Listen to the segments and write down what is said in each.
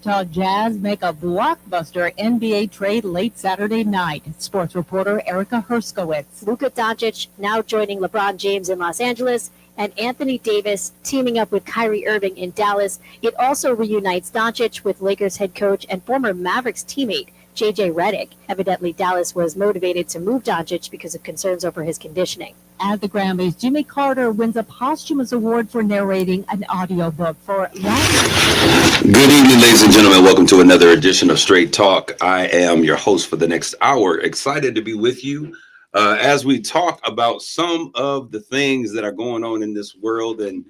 Utah Jazz make a blockbuster NBA trade late Saturday night. Sports reporter Erica Herskowitz. Luka Doncic now joining LeBron James in Los Angeles, and Anthony Davis teaming up with Kyrie Irving in Dallas. It also reunites Doncic with Lakers head coach and former Mavericks teammate J.J. Redick. Evidently, Dallas was motivated to move Doncic because of concerns over his conditioning. At the Grammys, Jimmy Carter wins a posthumous award for narrating an audiobook for Good evening, ladies and gentlemen. Welcome to another edition of Straight Talk. I am your host for the next hour. Excited to be with you as we talk about some of the things that are going on in this world, and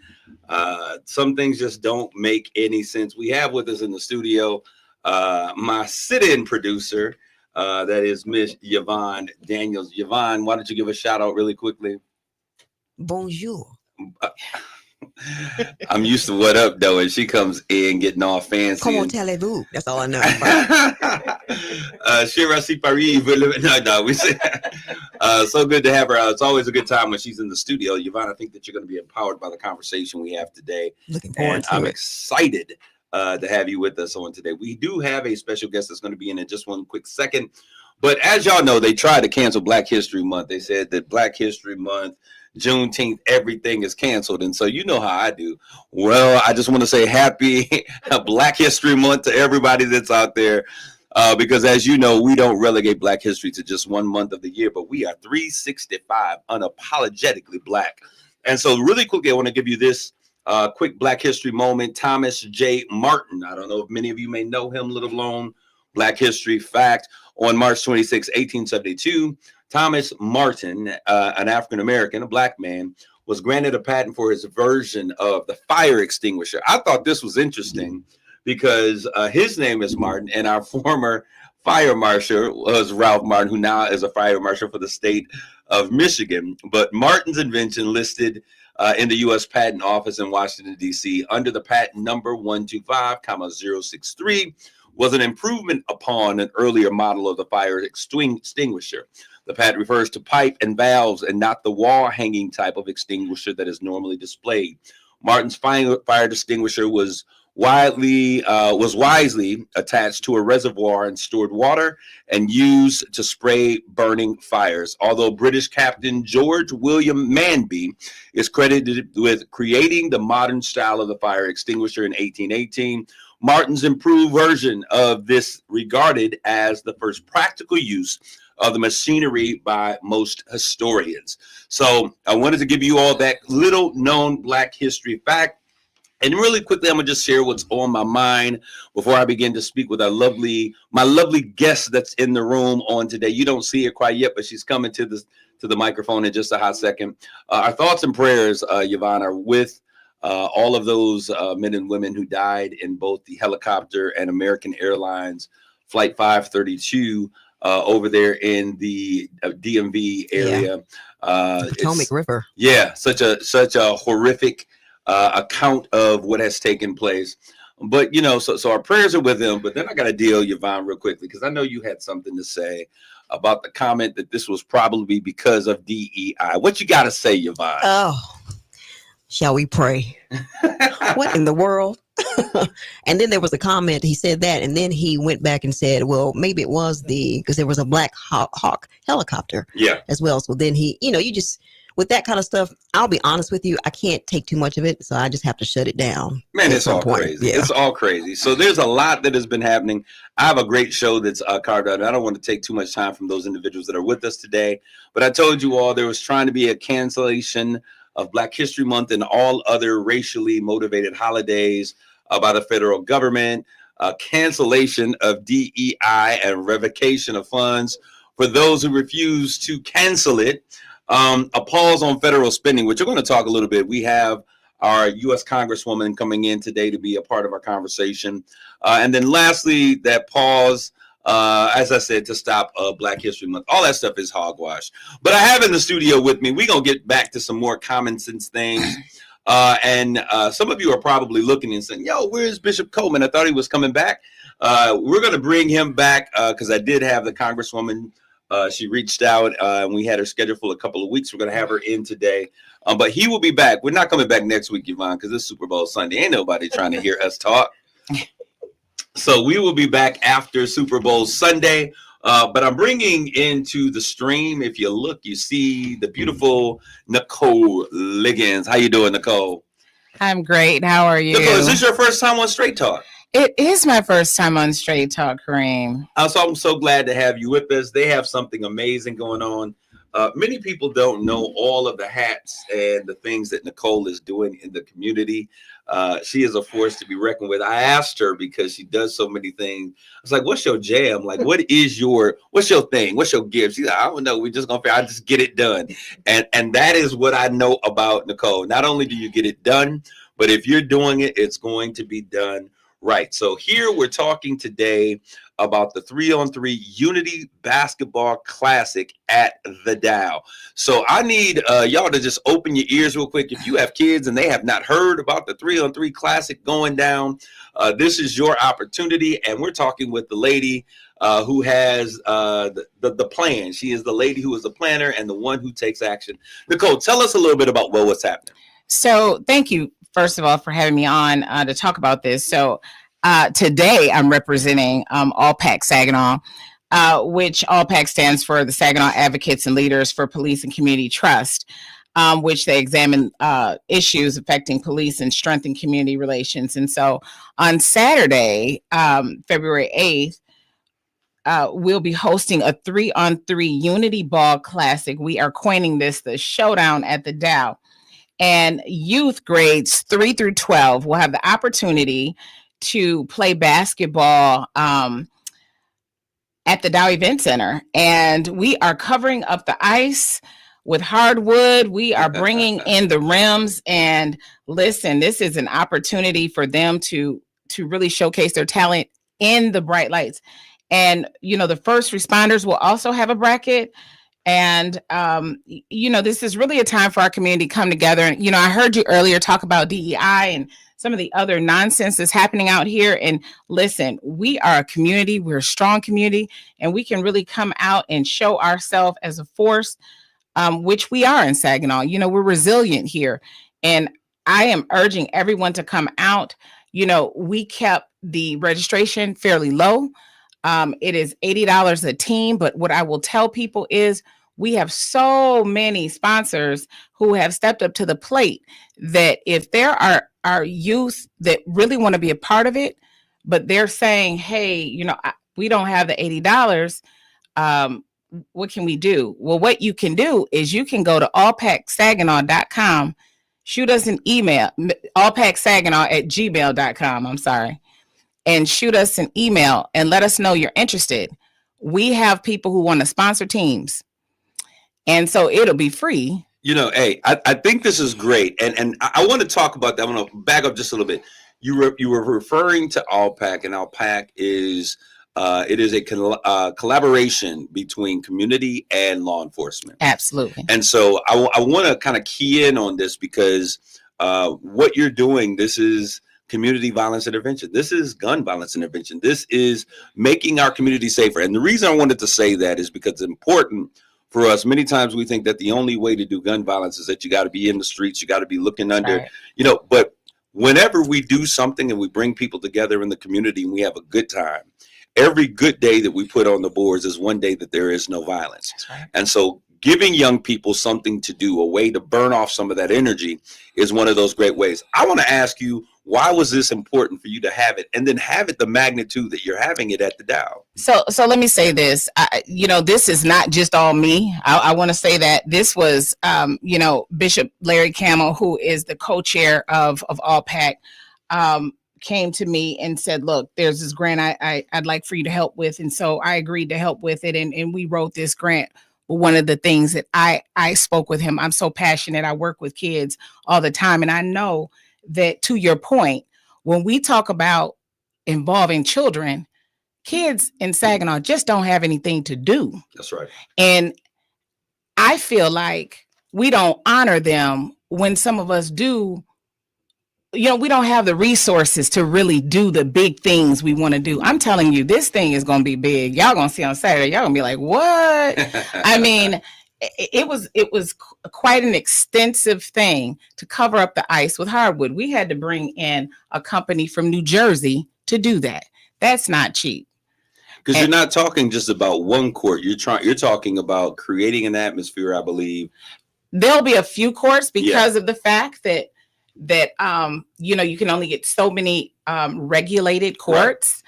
some things just don't make any sense. We have with us in the studio my sit-in producer, that is Miss Yvonne Daniels. Yvonne, why don't you give a shout out really quickly? Bonjour. I'm used to what up though, and she comes in getting all fancy. Comment allez-vous? That's all I know. Shirasi Paris. No, we say so good to have her out. It's always a good time when she's in the studio. Yvonne, I think that you're going to be empowered by the conversation we have today. Looking forward to I'm it. excited to have you with us on today. We do have a special guest that's going to be in just one quick second. But as y'all know, they tried to cancel Black History Month. They said that Black History Month, Juneteenth, everything is canceled. And so you know how I do. Well, I just want to say happy Black History Month to everybody that's out there. Because as you know, we don't relegate Black history to just 1 month of the year, but we are 365 unapologetically Black. And so really quickly, I want to give you this quick Black history moment. Thomas J. Martin. I don't know if many of you may know him, little known Black history fact. On March 26, 1872, Thomas Martin, an African-American, a Black man, was granted a patent for his version of the fire extinguisher. I thought this was interesting because his name is Martin, and our former fire marshal was Ralph Martin, who now is a fire marshal for the state of Michigan. But Martin's invention listed in the U.S. Patent Office in Washington, D.C. under the patent number 125,063 was an improvement upon an earlier model of the fire extinguisher. The patent refers to pipe and valves and not the wall-hanging type of extinguisher that is normally displayed. Martin's fire extinguisher was wisely attached to a reservoir and stored water and used to spray burning fires. Although British Captain George William Manby is credited with creating the modern style of the fire extinguisher in 1818, Martin's improved version of this regarded as the first practical use of the machinery by most historians. So I wanted to give you all that little known Black history fact. And really quickly, I'm gonna just share what's on my mind before I begin to speak with my lovely guest that's in the room on today. You don't see her quite yet, but she's coming to the microphone in just a hot second. Our thoughts and prayers, Yvonne, are with all of those men and women who died in both the helicopter and American Airlines Flight 532 over there in the DMV area. The Potomac River. Yeah, such a horrific account of what has taken place. But, you know, so our prayers are with them. But then I got to deal, Yvonne, real quickly, because I know you had something to say about the comment that this was probably because of DEI. What you got to say, Yvonne? Oh, shall we pray? What in the world? And then there was a comment. He said that, and then he went back and said, well, maybe it was because there was a Black Hawk helicopter as well. So then you just, with that kind of stuff, I'll be honest with you, I can't take too much of it, so I just have to shut it down. Man, it's all crazy. Yeah. It's all crazy. So there's a lot that has been happening. I have a great show that's carved out. I don't want to take too much time from those individuals that are with us today, but I told you all there was trying to be a cancellation of Black History Month and all other racially motivated holidays by the federal government, cancellation of DEI and revocation of funds for those who refuse to cancel it. A pause on federal spending, which we're going to talk a little bit. We have our U.S. Congresswoman coming in today to be a part of our conversation. And then lastly, that pause, as I said, to stop Black History Month. All that stuff is hogwash. But I have in the studio with me, we're going to get back to some more common sense things. And some of you are probably looking and saying, yo, where's Bishop Coleman? I thought he was coming back. We're going to bring him back because I did have the Congresswoman. She reached out and we had her scheduled for a couple of weeks. We're going to have her in today. But he will be back. We're not coming back next week, Yvonne, because it's Super Bowl Sunday. Ain't nobody trying to hear us talk. So we will be back after Super Bowl Sunday. But I'm bringing into the stream, if you look, you see the beautiful Nicole Liggins. How you doing, Nicole? I'm great. How are you? Nicole, is this your first time on Straight Talk? It is my first time on Straight Talk, Kareem. So I'm so glad to have you with us. They have something amazing going on. Many people don't know all of the hats and the things that Nicole is doing in the community. She is a force to be reckoned with. I asked her because she does so many things. I was like, what's your jam? Like, what's your thing? What's your gift? She's like, I don't know. We're just going to, I just get it done. And that is what I know about Nicole. Not only do you get it done, but if you're doing it, it's going to be done right. So here we're talking today about the 3-on-3 Unity Basketball Classic at the Dow. So I need y'all to just open your ears real quick. If you have kids and they have not heard about the 3-on-3 Classic going down, this is your opportunity. And we're talking with the lady who has the plan. She is the lady who is the planner and the one who takes action. Nicole, tell us a little bit about what's happening. So thank you, first of all, for having me on to talk about this. So today I'm representing All-Pac Saginaw, which All-Pac stands for the Saginaw Advocates and Leaders for Police and Community Trust, which they examine issues affecting police and strengthen community relations. And so on Saturday, February 8th, we'll be hosting a 3-on-3 Unity Ball Classic. We are coining this the Showdown at the Dow. And youth grades 3 through 12 will have the opportunity to play basketball at the Dow Event Center. And we are covering up the ice with hardwood. We are bringing in the rims. And listen, this is an opportunity for them to really showcase their talent in the bright lights. And, you know, the first responders will also have a bracket. And, you know, this is really a time for our community to come together. And, you know, I heard you earlier talk about DEI and some of the other nonsense that's happening out here. And listen, we are a community. We're a strong community, and we can really come out and show ourselves as a force, which we are in Saginaw. You know, we're resilient here. And I am urging everyone to come out. You know, we kept the registration fairly low. It is $80 a team, but what I will tell people is we have so many sponsors who have stepped up to the plate that if there are youth that really want to be a part of it, but they're saying, hey, you know, we don't have the $80. What can we do? Well, what you can do is you can go to allpacsaginaw.com, shoot us an email, allpacsaginaw@gmail.com. I'm sorry. And shoot us an email and let us know you're interested. We have people who want to sponsor teams. And so it'll be free. You know, hey, I think this is great. And I want to talk about that. I want to back up just a little bit. You were referring to All-Pac, and All-Pac is it is a collaboration between community and law enforcement. Absolutely. And so I want to kind of key in on this because what you're doing, this is community violence intervention. This is gun violence intervention. This is making our community safer. And the reason I wanted to say that is because it's important for us. Many times we think that the only way to do gun violence is that you got to be in the streets, you got to be looking under, right. You know, but whenever we do something and we bring people together in the community and we have a good time, every good day that we put on the boards is one day that there is no violence. Right. And so giving young people something to do, a way to burn off some of that energy is one of those great ways. I want to ask you, why was this important for you to have it, and then have it the magnitude that you're having it at the Dow? So let me say this. You know, this is not just all me. I want to say that this was, you know, Bishop Larry Camel, who is the co-chair of All-Pac, came to me and said, look, there's this grant I'd like for you to help with. And so I agreed to help with it. And we wrote this grant. But one of the things that I spoke with him, I'm so passionate. I work with kids all the time. And I know that, to your point, when we talk about involving children, kids in Saginaw just don't have anything to do. That's right. And I feel like we don't honor them when some of us do. You know, we don't have the resources to really do the big things we want to do. I'm telling you, this thing is going to be big. Y'all going to see on Saturday. Y'all going to be like, what? I mean, it was quite an extensive thing to cover up the ice with hardwood. We had to bring in a company from New Jersey to do that. That's not cheap. Because you're not talking just about one court. You're talking about creating an atmosphere, I believe. There'll be a few courts because of the fact that you can only get so many regulated courts.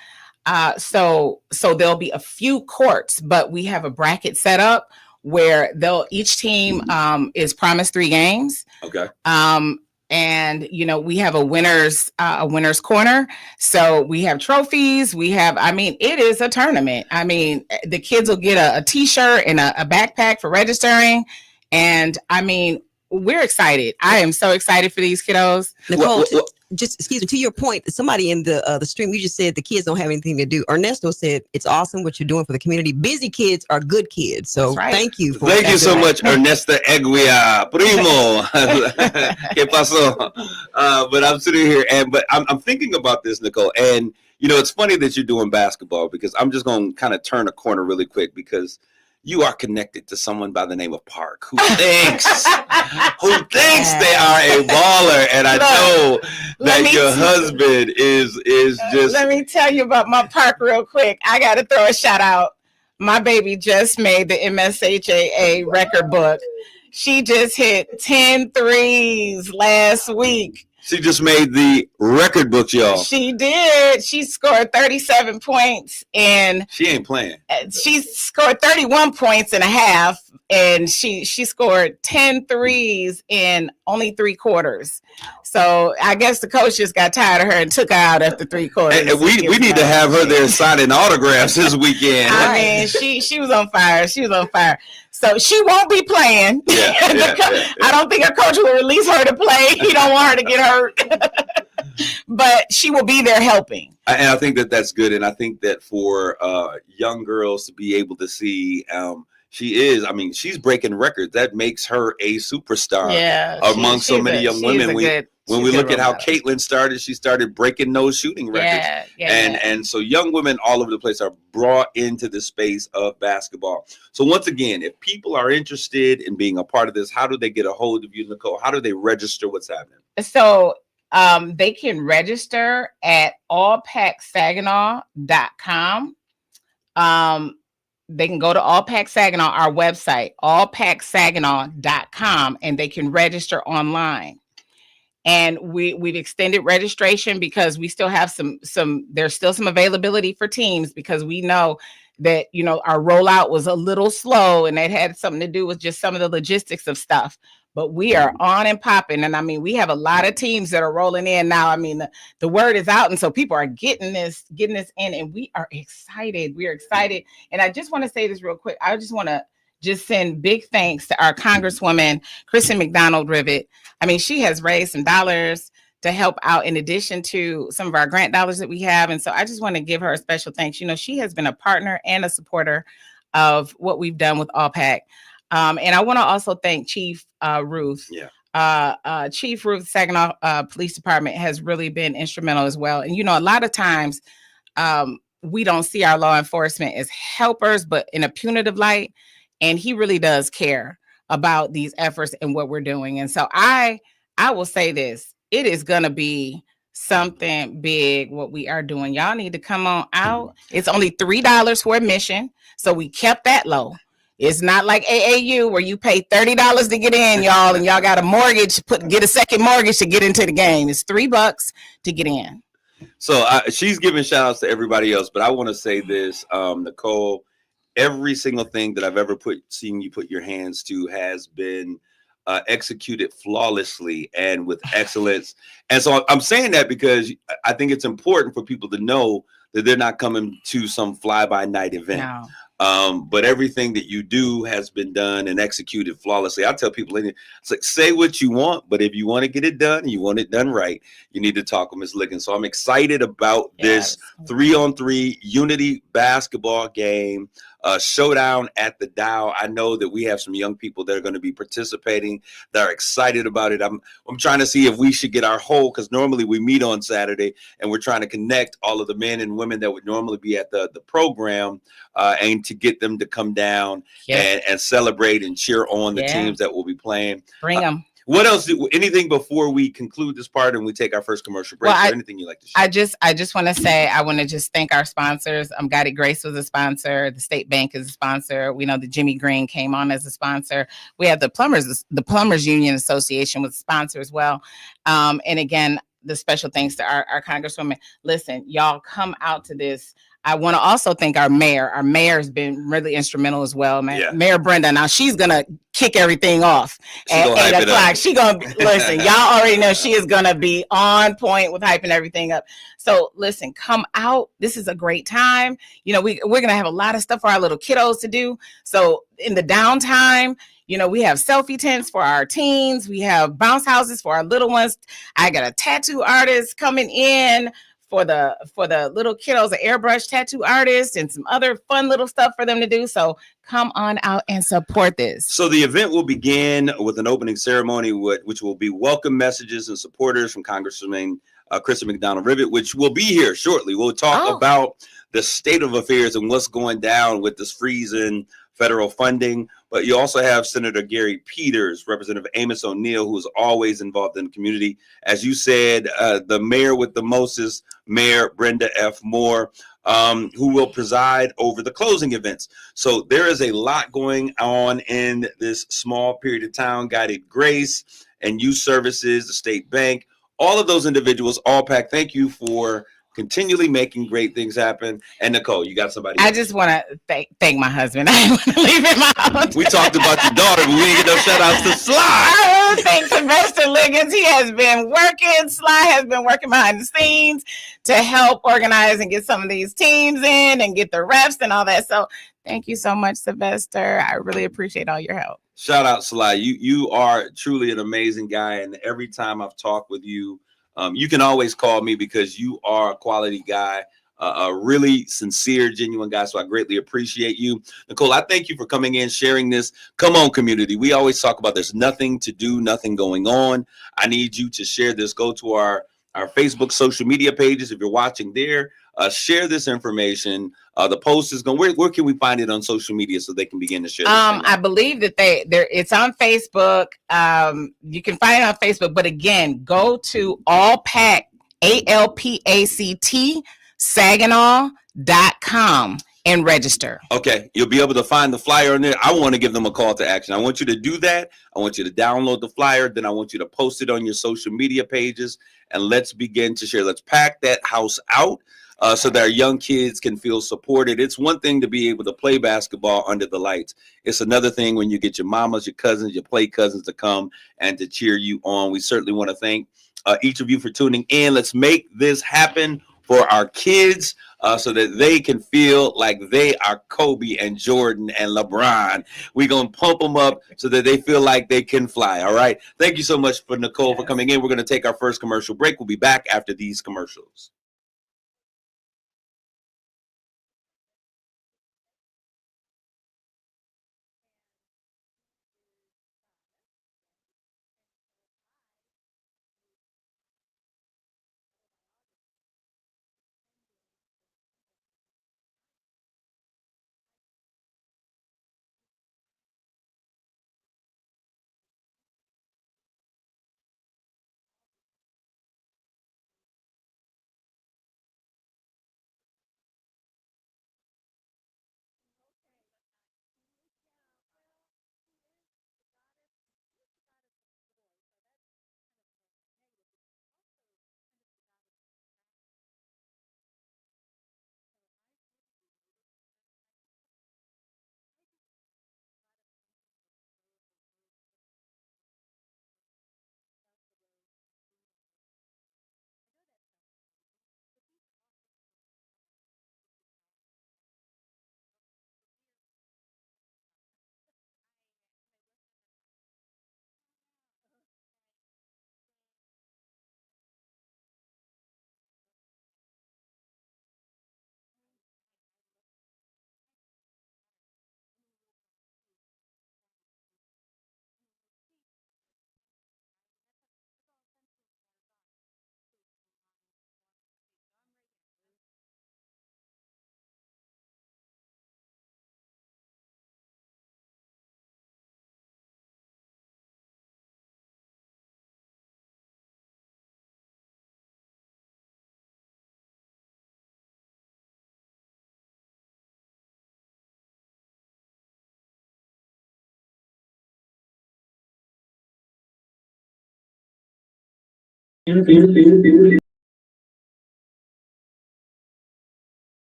Right. So there'll be a few courts, but we have a bracket set up where each team is promised 3 games. Okay. And we have a winners corner. So we have trophies. It is a tournament. The kids will get a t-shirt and a backpack for registering. And we're excited. I am so excited for these kiddos. Nicole, just excuse me, to your point, somebody in the stream, you just said the kids don't have anything to do. Ernesto said it's awesome what you're doing for the community. Busy kids are good kids. So thank you. Thank you so much, Ernesta Eguia. Primo. ¿Qué pasó? But I'm sitting here but I'm thinking about this, Nicole. And, it's funny that you're doing basketball because I'm just going to kind of turn a corner really quick because you are connected to someone by the name of Park who thinks they are a baller, and I know that your husband is just. Let me tell you about my Park real quick. I got to throw a shout out. My baby just made the MSHAA record book. She just hit 10 threes last week. She just made the record book, y'all. She did. She scored 37 points and she ain't playing. She scored 31 points and a half, and she scored 10 threes in only 3 quarters. So I guess the coach just got tired of her and took her out after 3 quarters. And we need to have her there signing autographs this weekend. She was on fire. She was on fire. So she won't be playing. I don't think her coach will release her to play. He don't want her to get hurt. But she will be there helping. And I think that's good. And I think that for young girls to be able to see she's breaking records. That makes her a superstar among so many young women. When we look at how Caitlin started, she started breaking those shooting records. And so young women all over the place are brought into the space of basketball. So once again, if people are interested in being a part of this, how do they get a hold of you, Nicole? How do they register? What's happening? So they can register at allpacsaginaw.com. They can go to Allpac Saginaw, our website, allpacsaginaw.com, and they can register online. And we've extended registration because we still have there's still some availability for teams because we know that, our rollout was a little slow and that had something to do with just some of the logistics of stuff. But we are on and popping. And we have a lot of teams that are rolling in now. The word is out. And so people are getting this in, and we are excited. We are excited. And I just want to say this real quick. I just want to send big thanks to our Congresswoman, Kristen McDonald-Rivet. She has raised some dollars to help out in addition to some of our grant dollars that we have. And so I just want to give her a special thanks. she has been a partner and a supporter of what we've done with Allpac. And I want to also thank Chief Ruth. Chief Ruth, Saginaw Police Department has really been instrumental as well. And, a lot of times we don't see our law enforcement as helpers, but in a punitive light. And he really does care about these efforts and what we're doing. And so I will say this, it is going to be something big what we are doing. Y'all need to come on out. It's only $3 for admission. So we kept that low. It's not like AAU where you pay $30 to get in, y'all, and y'all got a mortgage, get a second mortgage to get into the game. It's $3 to get in. So she's giving shout outs to everybody else, but I want to say this, Nicole, every single thing that I've ever seen you put your hands to has been executed flawlessly and with excellence. And so I'm saying that because I think it's important for people to know that they're not coming to some fly-by-night event. No. But everything that you do has been done and executed flawlessly. I tell people, it's like, say what you want, but if you want to get it done and you want it done right, you need to talk with Ms. Liggins. So I'm excited about this 3-on-3 unity basketball game. Showdown at the Dow. I know that we have some young people that are going to be participating that are excited about it. I'm trying to see if we should get our whole, because normally we meet on Saturday and we're trying to connect all of the men and women that would normally be at the program and to get them to come down and celebrate and cheer on the teams that will be playing. Bring them. What else? Anything before we conclude this part and we take our first commercial break? Well, Or anything you like to share? I just want to say I want to just thank our sponsors. Guided Grace was a sponsor. The State Bank is a sponsor. We know that Jimmy Green came on as a sponsor. We have the Plumbers Union Association was a sponsor as well. And again, the special thanks to our Congresswoman. Listen, y'all come out to this. I want to also thank our mayor. Our mayor has been really instrumental as well, man. Yeah. Mayor Brenda. Now she's gonna kick everything off at 8:00. She gonna listen. Y'all already know she is gonna be on point with hyping everything up. So listen, come out. This is a great time. You know, we're gonna have a lot of stuff for our little kiddos to do. So in the downtime, you know, we have selfie tents for our teens. We have bounce houses for our little ones. I got a tattoo artist coming in for the little kiddos, an airbrush tattoo artist, and some other fun little stuff for them to do. So come on out and support this. So the event will begin with an opening ceremony, which will be welcome messages and supporters from Congresswoman Kristen McDonald-Rivet, which will be here shortly. We'll talk about the state of affairs and what's going down with this freeze in federal funding. But you also have Senator Gary Peters, Representative Amos O'Neill, who is always involved in the community. As you said, the mayor with the mostest, Mayor Brenda F. Moore, who will preside over the closing events. So there is a lot going on in this small period of time. Guided Grace and Youth Services, the State Bank, all of those individuals, all packed. Thank you for continually making great things happen. And Nicole, you got somebody else. I just want to thank my husband. I want to leave him out. We talked about your daughter, but we didn't get no shout outs to Sly. I want to thank Sylvester Liggins. He has been working. Sly has been working behind the scenes to help organize and get some of these teams in and get the reps and all that. So thank you so much, Sylvester. I really appreciate all your help. Shout out, Sly. You are truly an amazing guy. And every time I've talked with you, you can always call me because you are a quality guy, a really sincere, genuine guy. So I greatly appreciate you. Nicole, I thank you for coming in, sharing this. Come on, community. We always talk about there's nothing to do, nothing going on. I need you to share this. Go to our Facebook social media pages. If you're watching there, share this information. The post is going. Where can we find it on social media so they can begin to share? I believe that it's on Facebook. You can find it on Facebook, but again, go to ALPACT, ALPACT, Saginaw.com and register. Okay, you'll be able to find the flyer on there. I want to give them a call to action. I want you to do that. I want you to download the flyer. Then I want you to post it on your social media pages, and let's begin to share. Let's pack that house out. So that our young kids can feel supported. It's one thing to be able to play basketball under the lights. It's another thing when you get your mamas, your cousins, your play cousins to come and to cheer you on. We certainly want to thank each of you for tuning in. Let's make this happen for our kids so that they can feel like they are Kobe and Jordan and LeBron. We're going to pump them up so that they feel like they can fly. All right. Thank you so much for Nicole for coming in. We're going to take our first commercial break. We'll be back after these commercials.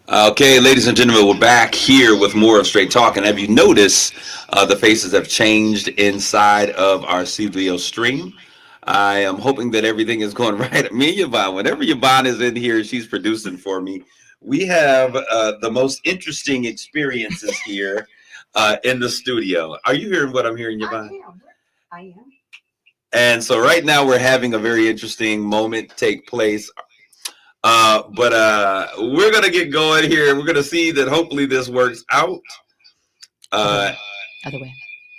Okay, ladies and gentlemen, we're back here with more of Straight Talk. And have you noticed the faces have changed inside of our CVO stream? I am hoping that everything is going right. Me and Yvonne, whenever Yvonne is in here, she's producing for me. We have the most interesting experiences here in the studio. Are you hearing what I'm hearing, Yvonne? I am. And so right now we're having a very interesting moment take place. But we're gonna get going here. We're gonna see that hopefully this works out. Other way.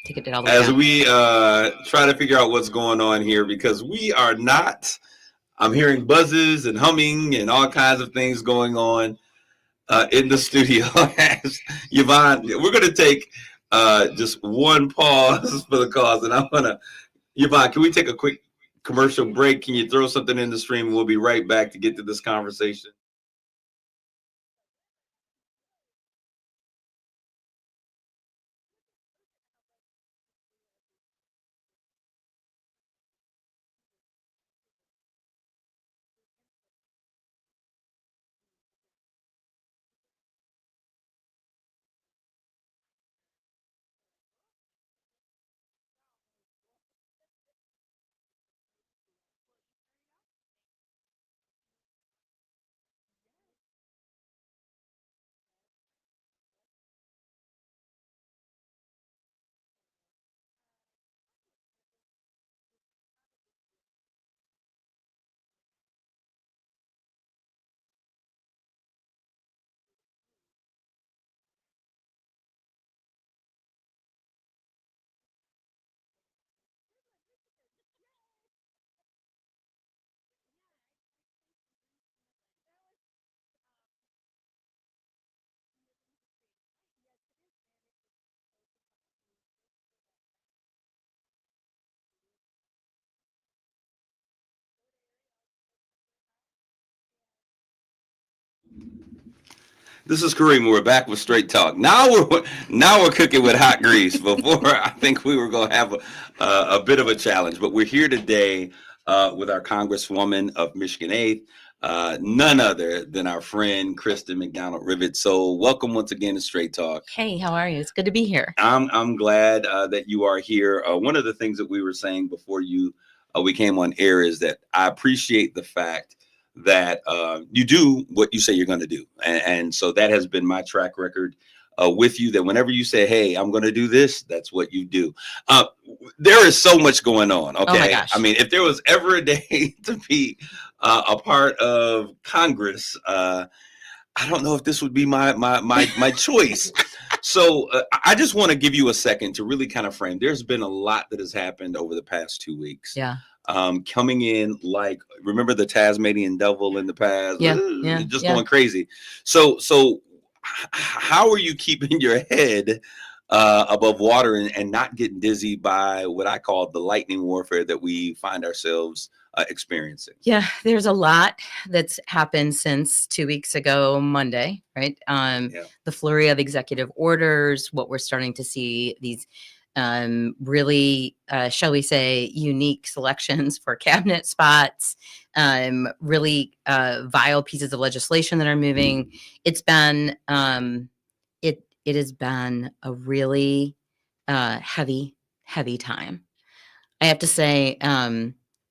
Take it all the way As down. we try to figure out what's going on here, because we are not. I'm hearing buzzes and humming and all kinds of things going on in the studio. Yvonne, we're gonna take just one pause for the cause, and I'm gonna. Yvonne, can we take a quick commercial break? Can you throw something in the stream? And we'll be right back to get to this conversation. This is Kareem. We're back with Straight Talk. Now we're cooking with hot grease. Before, I think we were going to have a bit of a challenge, but we're here today with our Congresswoman of Michigan 8th, none other than our friend Kristen McDonald Rivet. So welcome once again to Straight Talk. Hey, how are you? It's good to be here. I'm glad that you are here. One of the things that we were saying before we came on air is that I appreciate the fact that you do what you say you're going to do. And so that has been my track record with you, that whenever you say, hey, I'm going to do this, that's what you do. There is so much going on. Okay. Oh my gosh. I mean, if there was ever a day to be a part of Congress, I don't know if this would be my choice. So I just want to give you a second to really kind of frame. There's been a lot that has happened over the past 2 weeks. Yeah. Coming in like, remember the Tasmanian devil in the past? Yeah, Going crazy. So how are you keeping your head above water and not getting dizzy by what I call the lightning warfare that we find ourselves experiencing? Yeah, there's a lot that's happened since 2 weeks ago, Monday, right? The flurry of executive orders, what we're starting to see, these really, shall we say, unique selections for cabinet spots, really vile pieces of legislation that are moving. It's been, it has been a really heavy time. I have to say,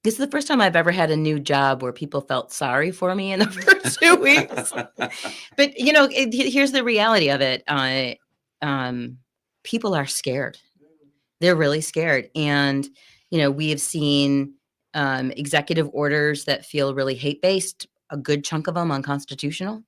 this is the first time I've ever had a new job where people felt sorry for me in the first 2 weeks. But, here's the reality of it. People are scared. They're really scared. And, we have seen executive orders that feel really hate-based, a good chunk of them unconstitutional.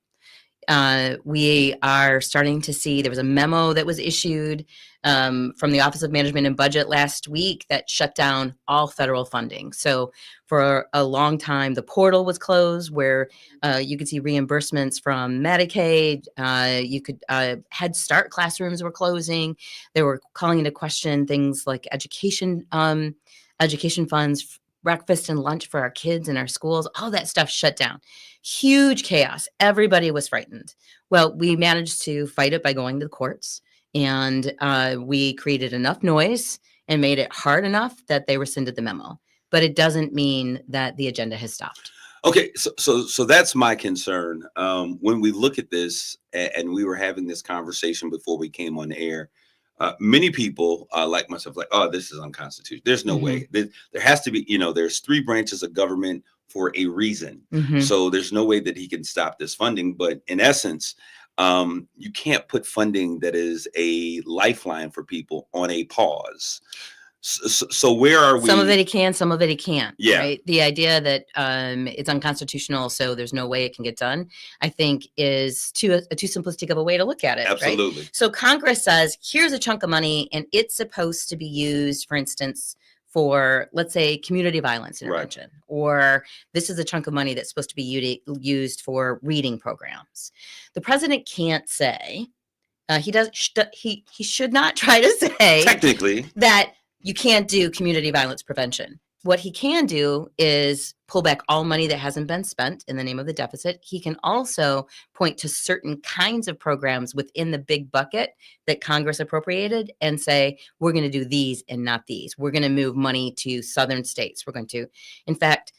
We are starting to see, there was a memo that was issued from the Office of Management and Budget last week that shut down all federal funding. So for a long time, the portal was closed where you could see reimbursements from Medicaid. You could Head Start classrooms were closing. They were calling into question things like education funds, breakfast and lunch for our kids in our schools. All that stuff shut down. Huge chaos. Everybody was frightened. Well, we managed to fight it by going to the courts, and we created enough noise and made it hard enough that they rescinded the memo. But it doesn't mean that the agenda has stopped. Okay, so that's my concern. When we look at this, and we were having this conversation before we came on air, many people like myself, like, oh, this is unconstitutional. There's no way. There has to be, there's 3 branches of government for a reason. So there's no way that he can stop this funding. But in essence, you can't put funding that is a lifeline for people on a pause. So where are we? Some of it he can, some of it he can't. Yeah. Right. The idea that it's unconstitutional, so there's no way it can get done, I think is too simplistic of a way to look at it. Absolutely. Right? So Congress says, here's a chunk of money, and it's supposed to be used, for instance, for, let's say, community violence intervention, or this is a chunk of money that's supposed to be used for reading programs. The president can't say, he should not try to say technically that you can't do community violence prevention. What he can do is pull back all money that hasn't been spent in the name of the deficit. He can also point to certain kinds of programs within the big bucket that Congress appropriated and say, we're going to do these and not these. We're going to move money to southern states. We're going to, in fact,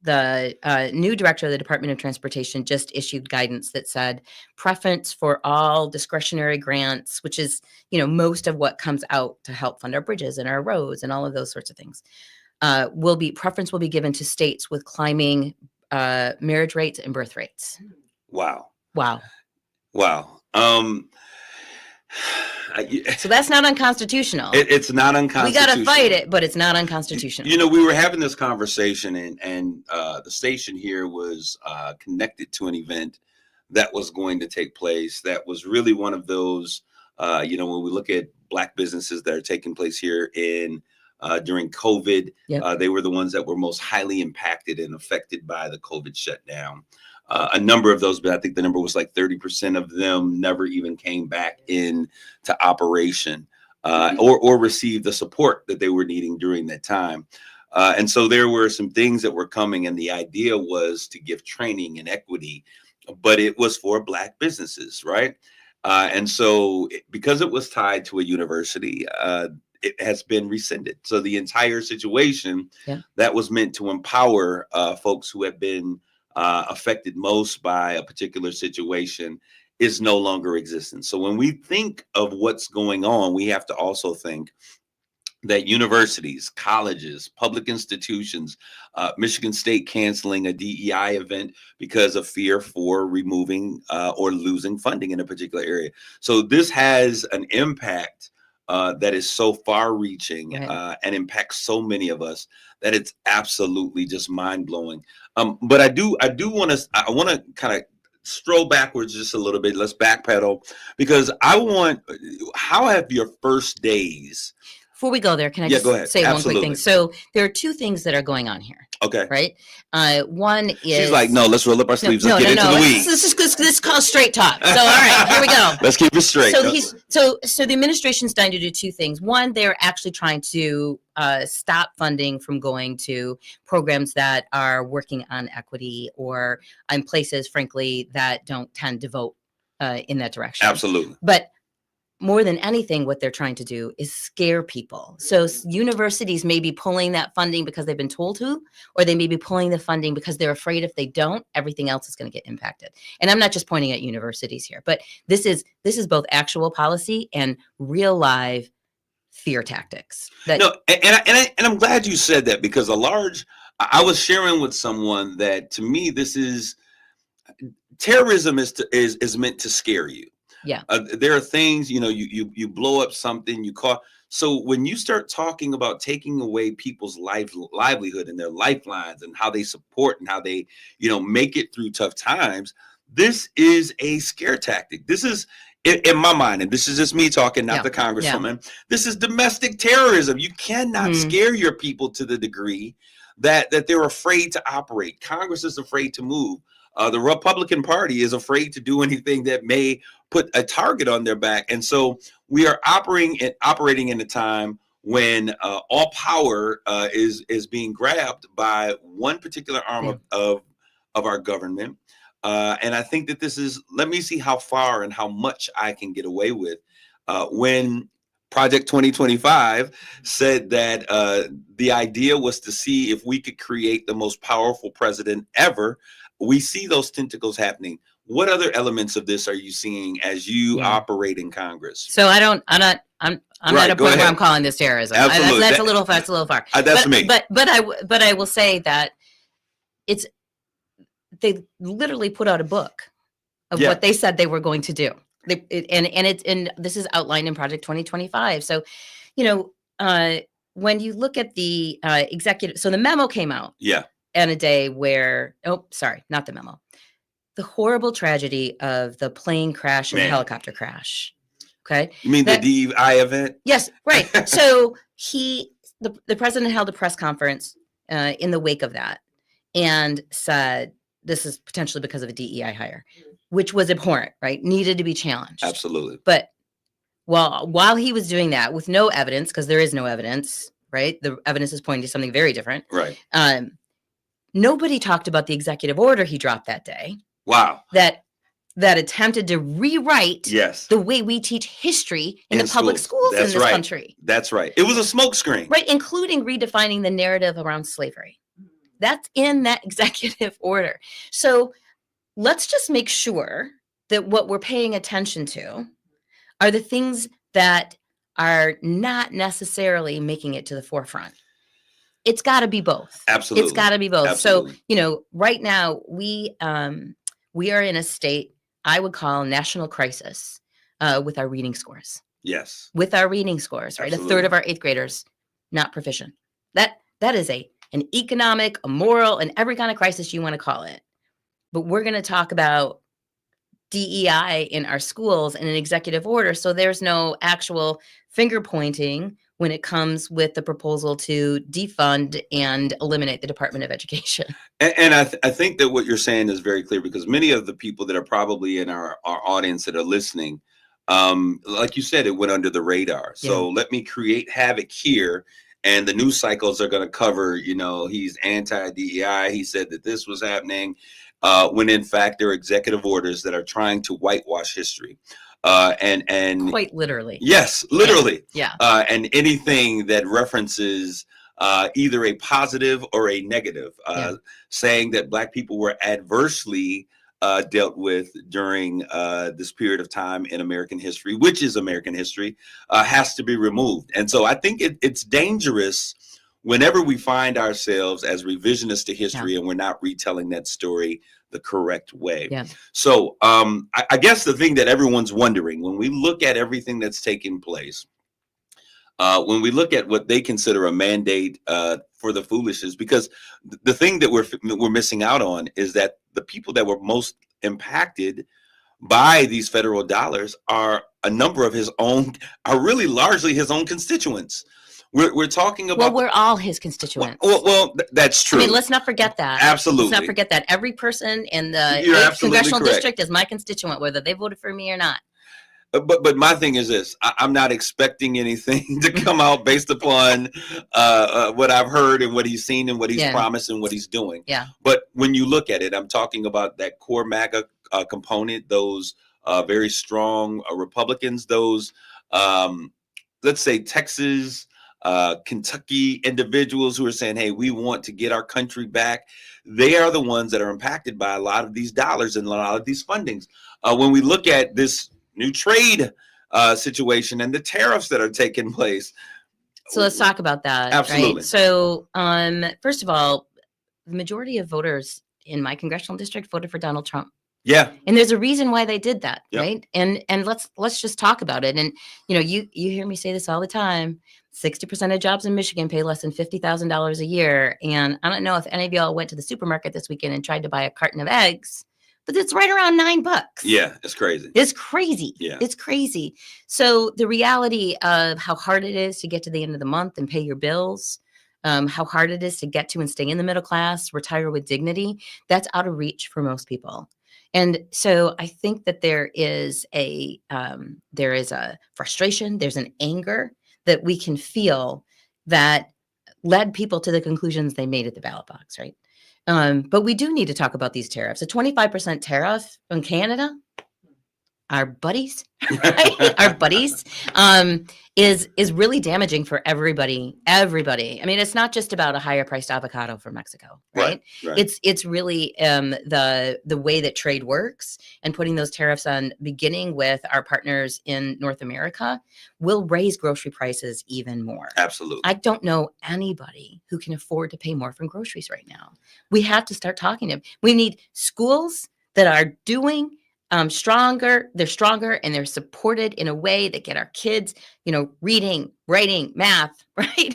the new director of the Department of Transportation just issued guidance that said preference for all discretionary grants, which is, most of what comes out to help fund our bridges and our roads and all of those sorts of things, preference will be given to states with climbing marriage rates and birth rates. Wow. So that's not unconstitutional. It's not unconstitutional. We got to fight it, but it's not unconstitutional. We were having this conversation, and the station here was connected to an event that was going to take place. That was really one of those, when we look at Black businesses that are taking place here during COVID, they were the ones that were most highly impacted and affected by the COVID shutdown. A number of those, but I think the number was like 30% of them never even came back into operation or received the support that they were needing during that time. And so there were some things that were coming, and the idea was to give training and equity but it was for Black businesses, right? And so because it was tied to a university, it has been rescinded. So the entire situation that was meant to empower folks who have been affected most by a particular situation is no longer existent. So when we think of what's going on, we have to also think that universities, colleges, public institutions, Michigan State canceling a DEI event because of fear for removing or losing funding in a particular area. So this has an impact that is so far-reaching and impacts so many of us that it's absolutely just mind-blowing. But I want to kind of stroll backwards just a little bit. Let's backpedal, because how have your first days? Before we go there, can I just say one quick thing? So there are two things that are going on here. Okay. Right? One is... She's like, no, let's roll up our sleeves. Let's get into the weeds. This is called straight talk. So, all right, here we go. Let's keep it straight. So the administration's trying to do two things. One, they're actually trying to stop funding from going to programs that are working on equity or in places, frankly, that don't tend to vote in that direction. Absolutely. But more than anything, what they're trying to do is scare people. So universities may be pulling that funding because they've been told to, or they may be pulling the funding because they're afraid if they don't, everything else is going to get impacted. And I'm not just pointing at universities here, but this is both actual policy and real live fear tactics. And I'm glad you said that, because I was sharing with someone that, to me, terrorism is meant to scare you. Yeah. There are things, you blow up something, you call. So when you start talking about taking away people's livelihood and their lifelines and how they support and how they, make it through tough times, this is a scare tactic. This is, in my mind, and this is just me talking, not the congresswoman, this is domestic terrorism. You cannot scare your people to the degree that they're afraid to operate. Congress is afraid to move. The Republican Party is afraid to do anything that may put a target on their back. And so we are operating in a time when all power is being grabbed by one particular arm of our government. And I think that this is, let me see how far and how much I can get away with. When Project 2025 said that the idea was to see if we could create the most powerful president ever, we see those tentacles happening. What other elements of this are you seeing as you operate in Congress? So I'm not at a point where I'm calling this terrorism. Absolutely. That's a little far. That's me. But I will say that they literally put out a book of what they said they were going to do. This is outlined in Project 2025. So, when you look at the executive, so the memo came out. Yeah. On a day where, not the memo. The horrible tragedy of the plane crash and the helicopter crash. Okay. You mean the DEI event? Yes, right. So the president held a press conference in the wake of that and said, this is potentially because of a DEI hire, which was abhorrent, right? Needed to be challenged. Absolutely. But while he was doing that with no evidence, because there is no evidence, right? The evidence is pointing to something very different. Right. Nobody talked about the executive order he dropped that day. Wow. That attempted to rewrite the way we teach history in the public schools in this country. That's right. It was a smokescreen. Right, including redefining the narrative around slavery. That's in that executive order. So let's just make sure that what we're paying attention to are the things that are not necessarily making it to the forefront. It's got to be both. Absolutely. It's got to be both. Absolutely. So, right now we are in a state I would call national crisis with our reading scores. Yes. With our reading scores, right? Absolutely. A third of our 8th graders not proficient. That is an economic, a moral, and every kind of crisis you want to call it. But we're going to talk about DEI in our schools in an executive order. So there's no actual finger pointing when it comes with the proposal to defund and eliminate the Department of Education. And I think that what you're saying is very clear, because many of the people that are probably in our audience that are listening, like you said, it went under the radar. So let me create havoc here. And the news cycles are going to cover, he's anti-DEI. He said that this was happening. when in fact there are executive orders that are trying to whitewash history. And Quite literally. yes, literally. Yeah. And anything that references either a positive or a negative, saying that Black people were adversely dealt with during this period of time in American history, which is American history, has to be removed. And so I think it's dangerous whenever we find ourselves as revisionists to history and we're not retelling that story the correct way. Yeah. So I guess the thing that everyone's wondering, when we look at everything that's taking place, when we look at what they consider a mandate for the foolishness, because the thing that we're missing out on is that the people that were most impacted by these federal dollars are a number of are really largely his own constituents. We're talking about. Well, we're all his constituents. Well, that's true. I mean, let's not forget that. Absolutely. Let's not forget that every person in the You're 8th absolutely congressional correct. district is my constituent, whether they voted for me or not. But my thing is this: I'm not expecting anything to come out based upon what I've heard and what he's seen and what he's promised and what he's doing. Yeah. But when you look at it, I'm talking about that core MAGA component, those very strong Republicans, those let's say Texas, Kentucky individuals who are saying, hey, we want to get our country back. They are the ones that are impacted by a lot of these dollars and a lot of these fundings. When we look at this new trade situation and the tariffs that are taking place. So let's talk about that. Absolutely. Right? So first of all, the majority of voters in my congressional district voted for Donald Trump. Yeah. And there's a reason why they did that, Yep. right? And let's just talk about it. And you hear me say this all the time. 60% of jobs in Michigan pay less than $50,000 a year. And I don't know if any of y'all went to the supermarket this weekend and tried to buy a carton of eggs, but it's right around $9. Yeah, it's crazy. It's crazy. Yeah. It's crazy. So the reality of how hard it is to get to the end of the month and pay your bills, how hard it is to get to and stay in the middle class, retire with dignity, that's out of reach for most people. And so I think that there is a frustration, there's an anger that we can feel that led people to the conclusions they made at the ballot box, right? But we do need to talk about these tariffs. A 25% tariff on Canada, our buddies, right? Our buddies, is really damaging for everybody. Everybody. I mean, it's not just about a higher priced avocado from Mexico, right? Right. It's really the way that trade works, and putting those tariffs on, beginning with our partners in North America, will raise grocery prices even more. Absolutely. I don't know anybody who can afford to pay more for groceries right now. We have to start talking to them. We need schools that are doing stronger. They're stronger and they're supported in a way that get our kids, reading, writing, math, right?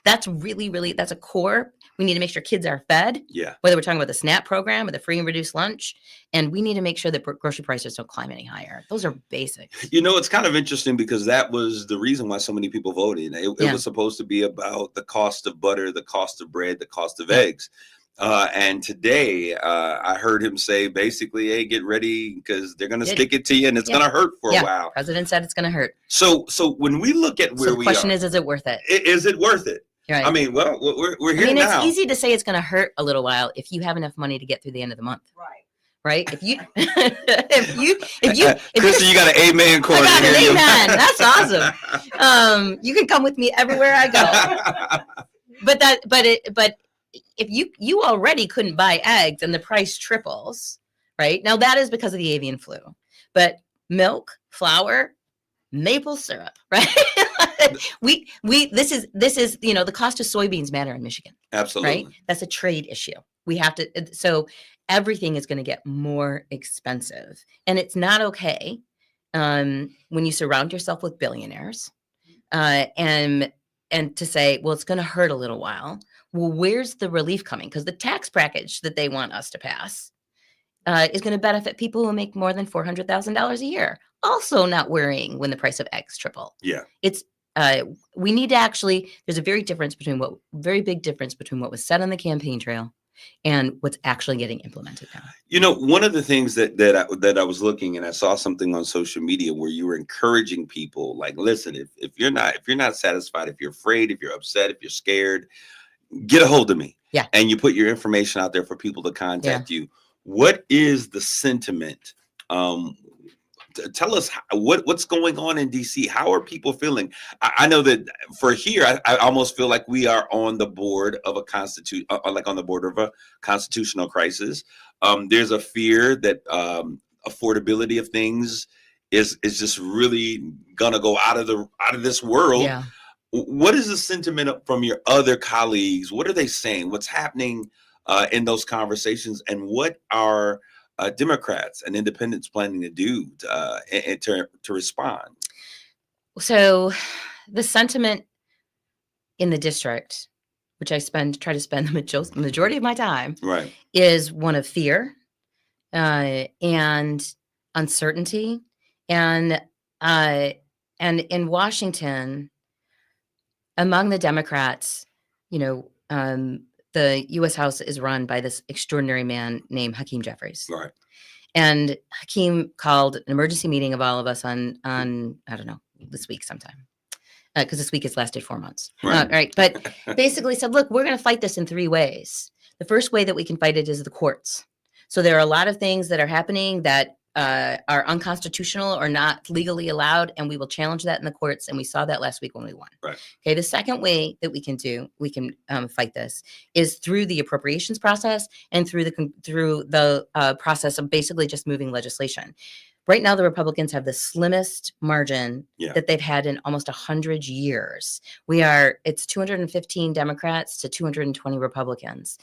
That's really, that's a core. We need to make sure kids are fed. Yeah. Whether we're talking about the SNAP program or the free and reduced lunch. And we need to make sure that grocery prices don't climb any higher. Those are basics. It's kind of interesting because that was the reason why so many people voted. It was supposed to be about the cost of butter, the cost of bread, the cost of eggs. And today I heard him say basically, hey, get ready because they're going to stick it to you and it's going to hurt for a while. President said it's going to hurt. So when we look at where we are. The question is it worth it? Is it worth it? Right. I mean, well, we're here now. It's easy to say it's going to hurt a little while if you have enough money to get through the end of the month. Right. If you, Kristen, you got an amen corner. I got an amen. That's awesome. You can come with me everywhere I go. But if you already couldn't buy eggs and the price triples, right? Now that is because of the avian flu, but milk, flour, maple syrup, right? This is the cost of soybeans matter in Michigan. Absolutely. Right? That's a trade issue. We have to, so everything is going to get more expensive, and it's not okay when you surround yourself with billionaires and to say, well, it's going to hurt a little while. Well, where's the relief coming? Because the tax package that they want us to pass is going to benefit people who make more than $400,000 a year. Also not worrying when the price of eggs triple. Yeah. It's we need to actually, there's a very big difference between what was said on the campaign trail and what's actually getting implemented now. One of the things that I was looking, and I saw something on social media where you were encouraging people, like, listen, if you're not satisfied, if you're afraid, if you're upset, if you're scared, get a hold of me. Yeah. And you put your information out there for people to contact you. What is the sentiment? Tell us what's going on in DC. How are people feeling? I know that for here, I almost feel like we are on the board of a like on the border of a constitutional crisis. There's a fear that affordability of things is just really gonna go out of this world. Yeah. What is the sentiment from your other colleagues? What are they saying? What's happening in those conversations, and what are Democrats and independents planning to do to respond? So the sentiment in the district, which I try to spend the majority of my time, Right. is one of fear and uncertainty. And in Washington, among the Democrats, the U.S. House is run by this extraordinary man named Hakeem Jeffries. Right. And Hakeem called an emergency meeting of all of us on I don't know, this week sometime. Because this week has lasted 4 months. Right. Right. But basically said, look, we're going to fight this in 3 ways. The first way that we can fight it is the courts. So there are a lot of things that are happening that are unconstitutional or not legally allowed, and we will challenge that in the courts. And we saw that last week when we won. Right. Okay. The second way that we can fight this is through the appropriations process and through the process of basically just moving legislation. Right now, the Republicans have the slimmest margin that they've had in almost 100 years. It's 215 Democrats to 220 Republicans.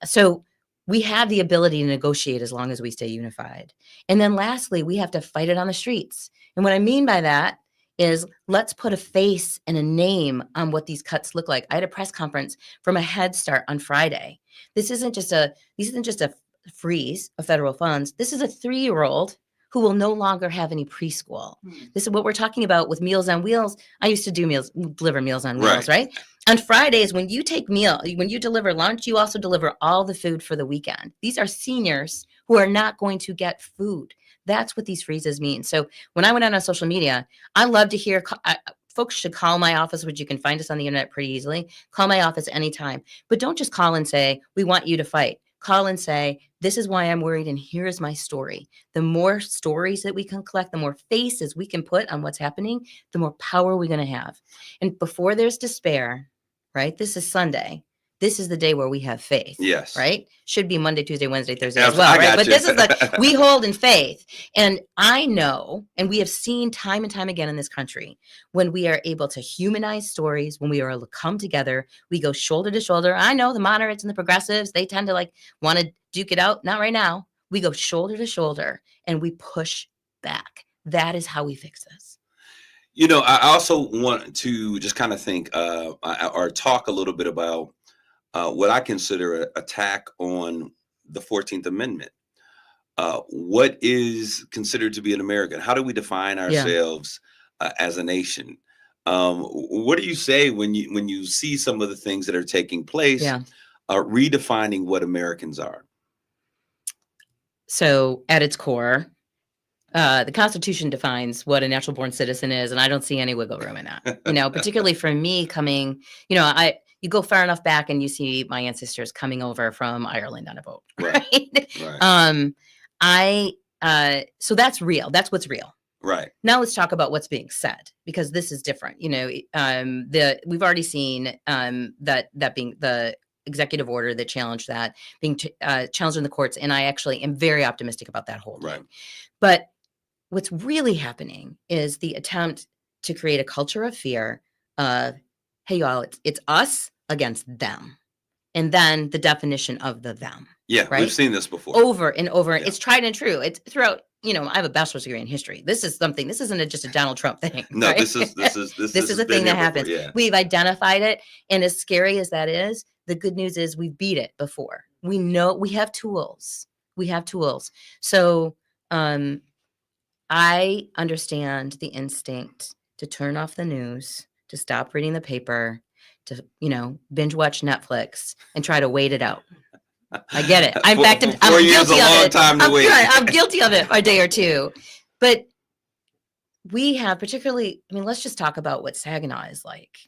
So we have the ability to negotiate as long as we stay unified. And then lastly, we have to fight it on the streets. And what I mean by that is let's put a face and a name on what these cuts look like. I had a press conference from a Head Start on Friday. This isn't just a freeze of federal funds. This is a 3-year-old who will no longer have any preschool. This is what we're talking about with Meals on Wheels. I used to deliver Meals on Wheels, right? On Fridays, when you deliver lunch, you also deliver all the food for the weekend. These are seniors who are not going to get food. That's what these freezes mean. So when I went out on social media, I love to hear folks should call my office, which you can find us on the internet pretty easily. Call my office anytime. But don't just call and say, we want you to fight. Call and say, this is why I'm worried, and here is my story. The more stories that we can collect, the more faces we can put on what's happening, the more power we're going to have. And before there's despair, right? This is Sunday. This is the day where we have faith. Yes. Right? Should be Monday, Tuesday, Wednesday, Thursday Yes, as well, I right? got But you. this is we hold in faith. And I know, and we have seen time and time again in this country, when we are able to humanize stories, when we are able to come together, we go shoulder to shoulder. I know the moderates and the progressives, they tend to want to duke it out. Not right now. We go shoulder to shoulder and we push back. That is how we fix this. I also want to just kind of think or talk a little bit about what I consider an attack on the 14th Amendment. What is considered to be an American? How do we define ourselves as a nation? What do you say when you see some of the things that are taking place, redefining what Americans are? So at its core, the Constitution defines what a natural born citizen is, and I don't see any wiggle room in that. Particularly for me coming, you go far enough back and you see my ancestors coming over from Ireland on a boat. Right. So that's real. That's what's real. Right. Now let's talk about what's being said, because this is different. We've already seen that being the executive order that challenged that being challenged in the courts, and I actually am very optimistic about that holding. Right. But what's really happening is the attempt to create a culture of fear of, hey, y'all, it's us against them. And then the definition of the them. Yeah, right? We've seen this before. Over and over. Yeah. It's tried and true. It's throughout, I have a bachelor's degree in history. This isn't just a Donald Trump thing. No, right? this is a thing that happens. Yeah. We've identified it. And as scary as that is, the good news is we beat it before. We know we have tools. So I understand the instinct to turn off the news, to stop reading the paper, to, binge watch Netflix and try to wait it out. I get it. In fact, I'm 4 years guilty a long of it. time to wait. I'm guilty of it a day or two. But we have particularly, let's just talk about what Saginaw is like.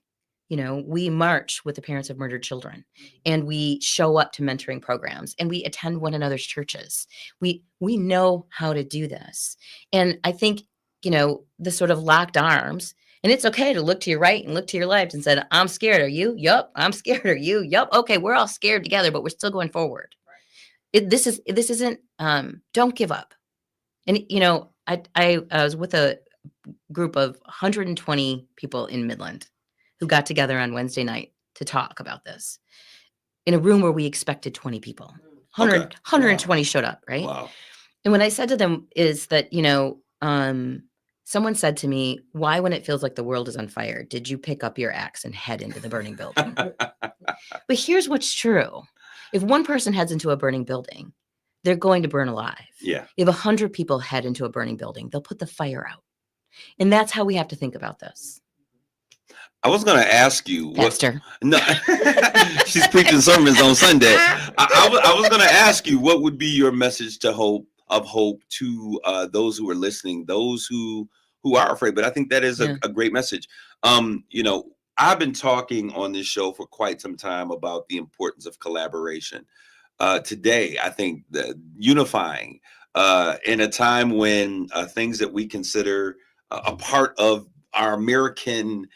we march with the parents of murdered children, and we show up to mentoring programs, and we attend one another's churches. We know how to do this. And I think, the sort of locked arms, and it's okay to look to your right and look to your left and said, I'm scared. Are you? Yup. I'm scared. Are you? Yup. Okay. We're all scared together, but we're still going forward. This isn't, don't give up. And, I was with a group of 120 people in Midland who got together on Wednesday night to talk about this in a room where we expected 20 people. 120 showed up, right? Wow. And what I said to them is that, someone said to me, why, when it feels like the world is on fire, did you pick up your axe and head into the burning building? But here's what's true. If one person heads into a burning building, they're going to burn alive. Yeah. If 100 people head into a burning building, they'll put the fire out. And that's how we have to think about this. I was going to ask you, Pastor. No, she's preaching sermons on Sunday. I was going to ask you, what would be your message to hope to those who are listening, those who are afraid? But I think that is a great message. I've been talking on this show for quite some time about the importance of collaboration. Today, I think the unifying in a time when things that we consider a part of our American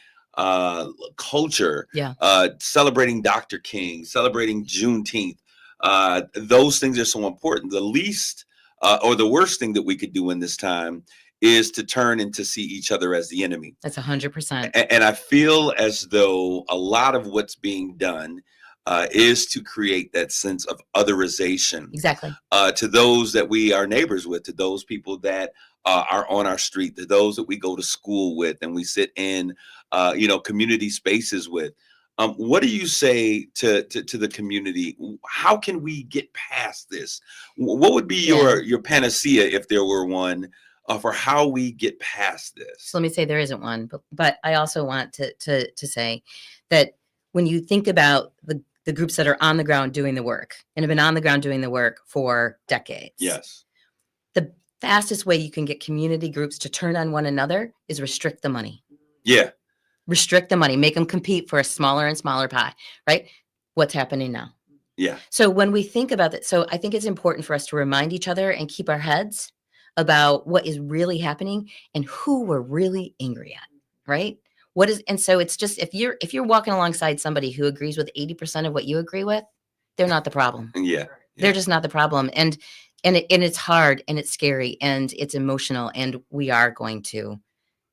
culture, celebrating Dr. King, celebrating Juneteenth, those things are so important. The least or the worst thing that we could do in this time is to turn and to see each other as the enemy. That's 100%. And I feel as though a lot of what's being done is to create that sense of otherization. Exactly. To those that we are neighbors with, to those people that are on our street, to those that we go to school with and we sit in, community spaces with. What do you say to the community? How can we get past this? What would be your panacea, if there were one, for how we get past this? So let me say there isn't one, but I also want to say that when you think about the groups that are on the ground doing the work and have been on the ground doing the work for decades. Yes. The fastest way you can get community groups to turn on one another is restrict the money. Yeah. Restrict the money, make them compete for a smaller and smaller pie, right? What's happening now? Yeah. So when we think about that, so I think it's important for us to remind each other and keep our heads about what is really happening and who we're really angry at, right? And so it's just, if you're walking alongside somebody who agrees with 80% of what you agree with, they're not the problem. Yeah. They're just not the problem. And it's hard and it's scary and it's emotional. And we are going to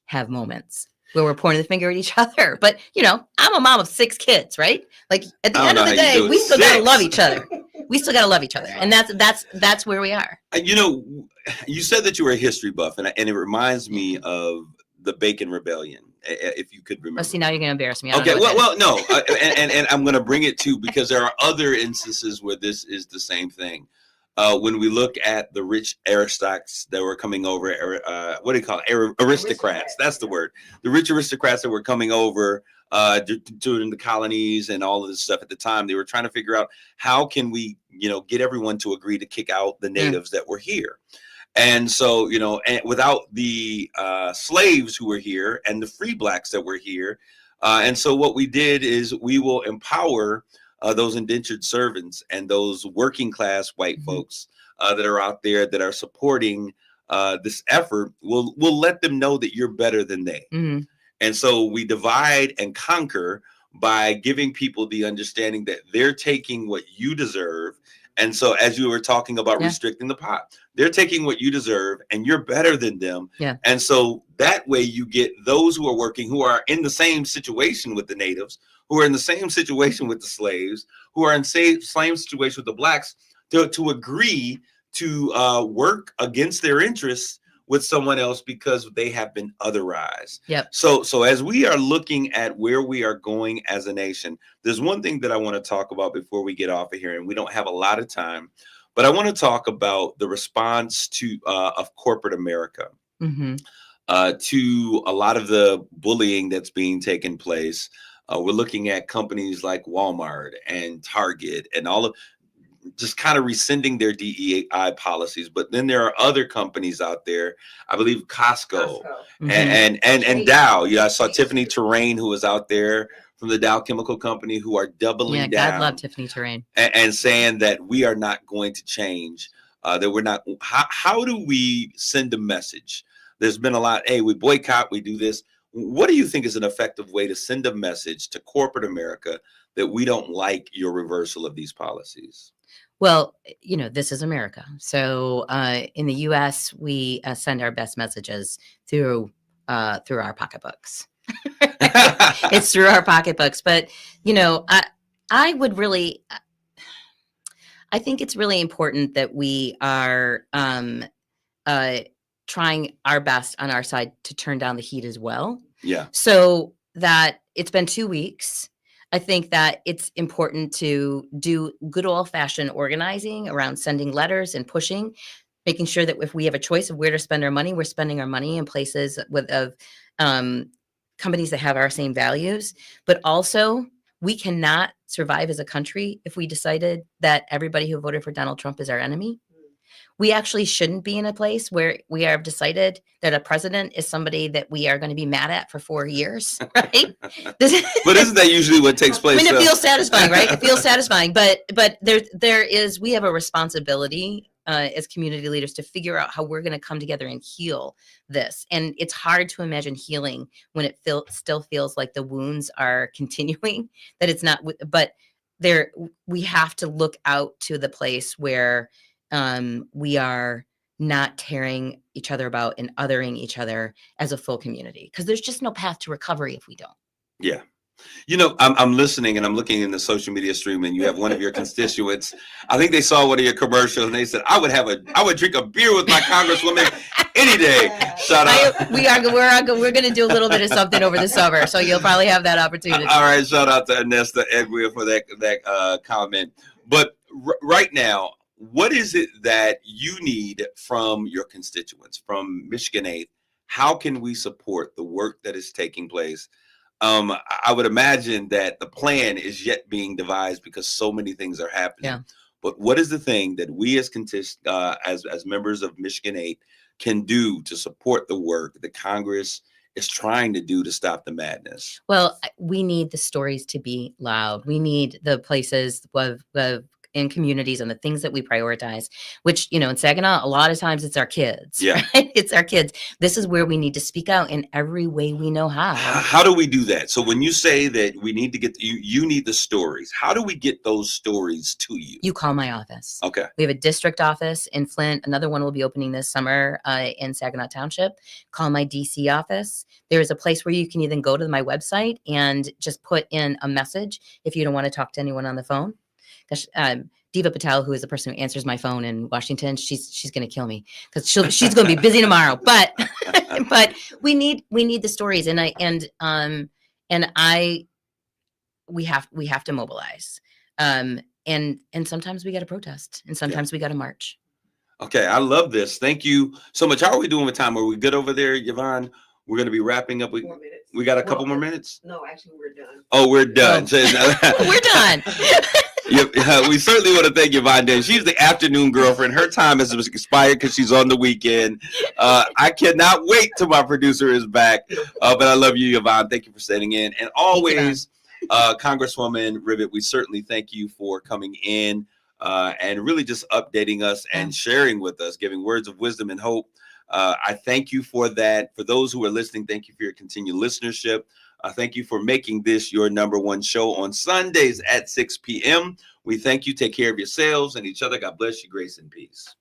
have moments where we're pointing the finger at each other. But, I'm a mom of 6 kids, right? Like at the end of the day, we still got to love each other. We still got to love each other. And that's where we are. You said that you were a history buff, and it reminds me of the Bacon Rebellion, if you could remember. Oh, see, now you're going to embarrass me. Okay, no, and I'm going to bring it to, because there are other instances where this is the same thing. When we look at the rich aristocrats that were coming over, what do you call it? Aristocrats. That's the word. The rich aristocrats that were coming over during the colonies and all of this stuff at the time, they were trying to figure out how can we, get everyone to agree to kick out the natives that were here. And so, and without the slaves who were here and the free blacks that were here. And so what we did is we will empower those indentured servants and those working class white folks that are out there that are supporting this effort. We'll let them know that you're better than they. Mm-hmm. And so we divide and conquer by giving people the understanding that they're taking what you deserve. And so as you were talking about restricting the pot, they're taking what you deserve and you're better than them. Yeah. And so that way you get those who are working, who are in the same situation with the natives, who are in the same situation with the slaves, who are in same situation with the blacks, to agree to work against their interests with someone else because they have been otherized. Yep. So as we are looking at where we are going as a nation, there's one thing that I want to talk about before we get off of here, and we don't have a lot of time, but I want to talk about the response to of corporate America to a lot of the bullying that's being taken place. We're looking at companies like Walmart and Target and all of just kind of rescinding their DEI policies. But then there are other companies out there, I believe Costco. And Dow. I saw Tiffany Terrain, who was out there from the Dow Chemical Company who are doubling Yeah, down God love Tiffany Terrain. and saying that we are not going to change, that we're not. How do we send a message? There's been a lot, hey, we boycott, we do this. What do you think is an effective way to send a message to corporate America that we don't like your reversal of these policies? Well, this is America. So in the U.S., we send our best messages through our pocketbooks. It's through our pocketbooks. But, I would really, I think it's really important that we are trying our best on our side to turn down the heat as well. Yeah. So that it's been 2 weeks. I think that it's important to do good old fashioned organizing around sending letters and pushing, making sure that if we have a choice of where to spend our money, we're spending our money in places of companies that have our same values. But also, we cannot survive as a country if we decided that everybody who voted for Donald Trump is our enemy. We actually shouldn't be in a place where we have decided that a president is somebody that we are going to be mad at for 4 years, right? But isn't that usually what takes place? I mean, it feels satisfying, right? It feels satisfying, but we have a responsibility as community leaders to figure out how we're going to come together and heal this. And it's hard to imagine healing when it still feels like the wounds are continuing, that it's not, but we have to look out to the place where we are not tearing each other about and othering each other as a full community, because there's just no path to recovery if we don't. Yeah. I'm listening and I'm looking in the social media stream, and you have one of your constituents. I think they saw one of your commercials and they said, I would drink a beer with my congresswoman any day. Shout out. We're going to do a little bit of something over the summer, so you'll probably have that opportunity. All right. Shout out to Ernesta Edwia for that comment. But right now, what is it that you need from your constituents, from Michigan 8? How can we support the work that is taking place? I would imagine that the plan is yet being devised because so many things are happening. Yeah. But what is the thing that we as members of Michigan 8 can do to support the work that Congress is trying to do to stop the madness? Well, we need the stories to be loud. We need the places in communities and the things that we prioritize, which, in Saginaw, a lot of times it's our kids. Yeah. Right? It's our kids. This is where we need to speak out in every way we know how. How do we do that? So when you say that we need to get, you need the stories, how do we get those stories to you? You call my office. Okay. We have a district office in Flint. Another one will be opening this summer in Saginaw Township. Call my DC office. There's a place where you can even go to my website and just put in a message if you don't want to talk to anyone on the phone. Diva Patel, who is the person who answers my phone in Washington, she's going to kill me because she's going to be busy tomorrow. But we need the stories, we have to mobilize, and sometimes we got to protest, and sometimes we got to march. Okay, I love this. Thank you so much. How are we doing with time? Are we good over there, Yvonne? We're going to be wrapping up. We got a couple more minutes. No, actually, we're done. Oh, we're done. We're done. We certainly want to thank Yvonne Dan. She's the afternoon girlfriend. Her time has expired because she's on the weekend. I cannot wait till my producer is back. But I love you, Yvonne. Thank you for sitting in. And always, Congresswoman Rivet, we certainly thank you for coming in and really just updating us and sharing with us, giving words of wisdom and hope. I thank you for that. For those who are listening, thank you for your continued listenership. Thank you for making this your number one show on Sundays at 6 p.m. We thank you. Take care of yourselves and each other. God bless you. Grace and peace.